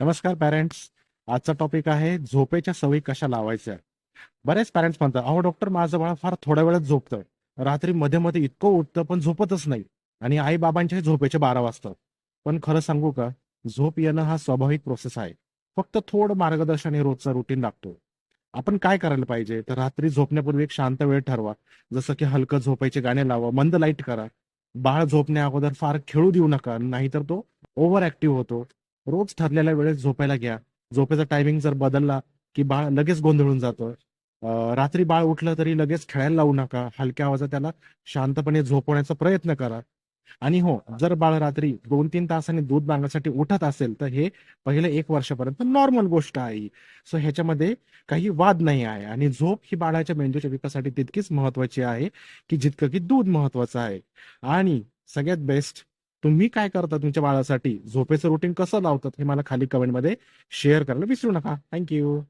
नमस्कार पॅरेंट्स. आजचा टॉपिक आहे झोपेच्या सवयी कशा लावायच्या. बरेच पॅरेंट्स म्हणतात, अहो डॉक्टर, माझं बाळ फार थोड्या वेळात झोपतं, रात्री मध्ये मध्ये इतकं उठतं पण झोपतच नाही, आणि आई बाबांच्या झोपेचे 12 वाजतात. पण खरं सांगू का, झोप येणं हा स्वाभाविक प्रोसेस आहे. फक्त थोडं मार्गदर्शन हे रोजचं रुटीन लागतो. आपण काय करायला पाहिजे तर रात्री झोपण्यापूर्वी एक शांत वेळ ठरवा. जसं की हलकं झोपायचे गाणे लावा, मंद लाईट करा. बाळ झोपण्या अगोदर फार खेळू देऊ नका, नाहीतर तो ओव्हर ऍक्टिव्ह होतो. रोज ठरलेल्या वेळेत झोपायला घ्या. झोपेचा टायमिंग जर बदलला की बाळ लगेच गोंधळून जातं. रात्री बाळ उठलं तरी लगेच खेळायला लावू नका. हलक्या आवाजात त्याला शांतपणे झोपवण्याचा प्रयत्न करा. आणि हो, जर बाळ रात्री 2-3 तासांनी दूध मागण्यासाठी उठत असेल तर हे पहिले 1 वर्षापर्यंत नॉर्मल गोष्ट आहे. सो ह्याच्यामध्ये काही वाद नाही आहे. आणि झोप ही बाळाच्या मेंदूच्या विकासासाठी तितकीच महत्वाची आहे की जितकं की दूध महत्वाचं आहे. आणि सगळ्यात बेस्ट, तुम्ही काय करता तुमच्या बाळासाठी, झोपेचं रुटीन कसं लावतात हे मला खाली कमेंटमध्ये शेअर करायला विसरू नका. थँक्यू.